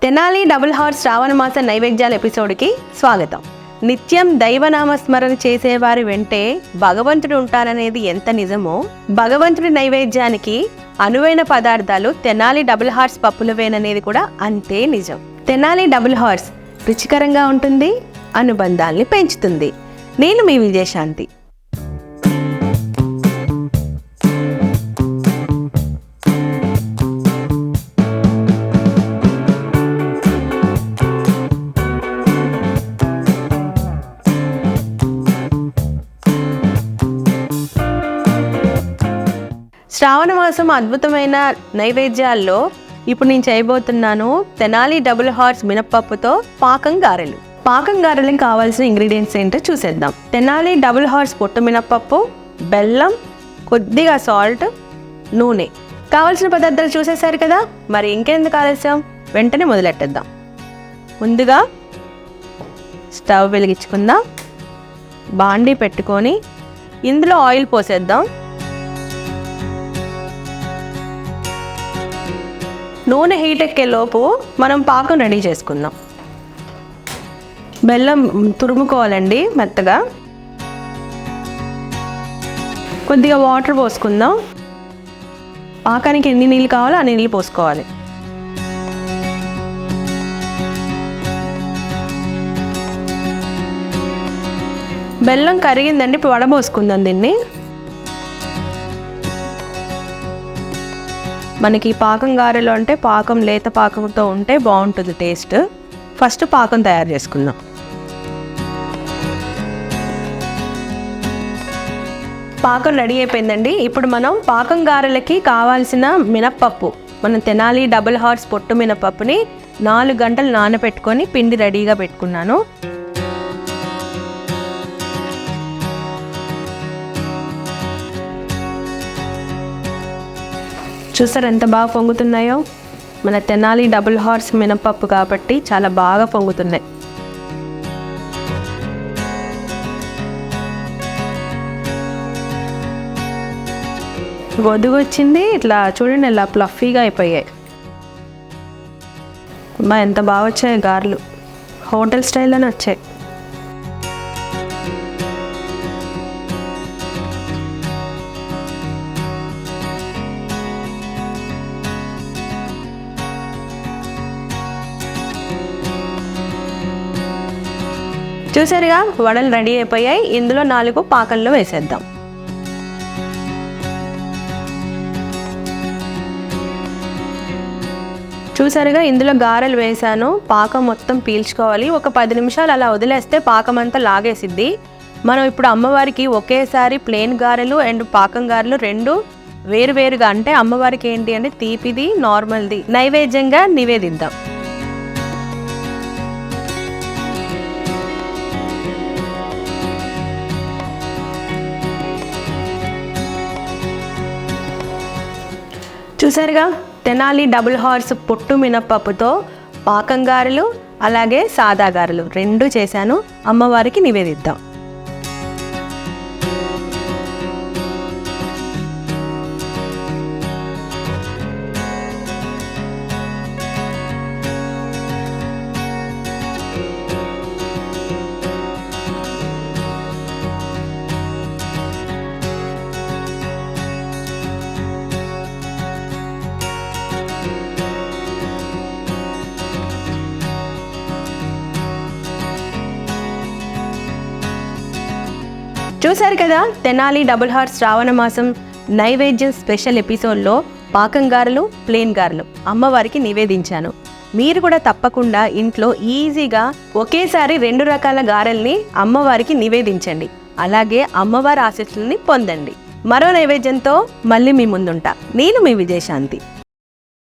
Tenali double horse శ్రావణ మాస నైవేద్యాల ఎపిసోడ్కి స్వాగతం. నిత్యం దైవనామస్మరణ చేసేవారి వెంటే భగవంతుడు ఉంటారనేది ఎంత నిజమో, భగవంతుడి నైవేద్యానికి అనువైన పదార్థాలు తెనాలి డబుల్ హార్స్ పప్పులవేననేది కూడా అంతే నిజం. తెనాలి డబుల్ హార్స్ రుచికరంగా ఉంటుంది, అనుబంధాల్ని పెంచుతుంది. నేను మీ విజయశాంతి. శ్రావణ మాసం అద్భుతమైన నైవేద్యాల్లో ఇప్పుడు నేను చేయబోతున్నాను తెనాలి డబుల్ హార్స్ మినప్పప్పుతో పాకం గారెలు. పాకం గారెలకు కావాల్సిన ఇంగ్రీడియంట్స్ ఏంటో చూసేద్దాం. తెనాలి డబుల్ హార్స్ పొట్టు మినప్పప్పు, బెల్లం, కొద్దిగా సాల్ట్, నూనె. కావాల్సిన పదార్థాలు చూసేశారు కదా, మరి ఇంకెందుకు ఆలస్యం, వెంటనే మొదలెట్టేద్దాం. ముందుగా స్టవ్ వెలిగించుకుందాం. బాండీ పెట్టుకొని ఇందులో ఆయిల్ పోసేద్దాం. నూనె హీట్ ఎక్కే లోపు మనం పాకం రెడీ చేసుకుందాం. బెల్లం తురుముకోవాలండి మెత్తగా. కొద్దిగా వాటర్ పోసుకుందాం. పాకానికి ఎన్ని నీళ్ళు కావాలో అన్ని నీళ్ళు పోసుకోవాలి. బెల్లం కరిగిందండి, ఇప్పుడు వడబోసుకుందాం దీన్ని. మనకి పాకం గారెలు అంటే పాకం లేత పాకంతో ఉంటే బాగుంటుంది టేస్ట్. ఫస్ట్ పాకం తయారు చేసుకుందాం. పాకం రెడీ అయిపోయిందండి. ఇప్పుడు మనం పాకం గారెలకి కావాల్సిన మినప్పప్పు, మనం తెనాలి డబుల్ హార్స్ పొట్టు మినపప్పుని 4 గంటలు నానబెట్టుకొని పిండి రెడీగా పెట్టుకున్నాను. చూసారు ఎంత బాగా పొంగుతున్నాయో. మన తెనాలి డబుల్ హార్స్ మినపప్పు కాబట్టి చాలా బాగా పొంగుతున్నాయి. వదుగు వచ్చింది, ఇట్లా చూడండి ఇలా ప్లఫీగా అయిపోయాయి. ఎంత బాగా వచ్చాయి గారెలు, హోటల్ స్టైల్లోనే వచ్చాయి. చూసారుగా, వడలు రెడీ అయిపోయాయి. ఇందులో 4 పాకంలో వేసేద్దాం. చూసారుగా, ఇందులో గారెలు వేసాను. పాకం మొత్తం పీల్చుకోవాలి. ఒక 10 నిమిషాలు అలా వదిలేస్తే పాకం అంతా లాగేసిద్ది. మనం ఇప్పుడు అమ్మవారికి ఒకేసారి ప్లెయిన్ గారెలు అండ్ పాకం గారెలు 2 వేరువేరుగా, అంటే అమ్మవారికి ఏంటి అంటే తీపిది, నార్మల్ది నైవేద్యంగా నివేదిద్దాం. చూసారుగా, తెనాలి డబుల్ హార్స్ పొట్టు మినప్పప్పుతో పాకం గారెలు అలాగే సాదా గారెలు 2 చేశాను. అమ్మవారికి నివేదిద్దాం. చూసారు కదా, తెనాలి డబుల్ హార్స్ శ్రావణ మాసం నైవేద్యం స్పెషల్ ఎపిసోడ్లో పాకం గారెలు, ప్లెయిన్ గారెలు అమ్మవారికి నివేదించాను. మీరు కూడా తప్పకుండా ఇంట్లో ఈజీగా ఒకేసారి 2 రకాల గారెల్ని అమ్మవారికి నివేదించండి. అలాగే అమ్మవారి ఆశీస్సులని పొందండి. మరో నైవేద్యంతో మళ్ళీ మీ ముందుంటా. నేను మీ విజయశాంతి.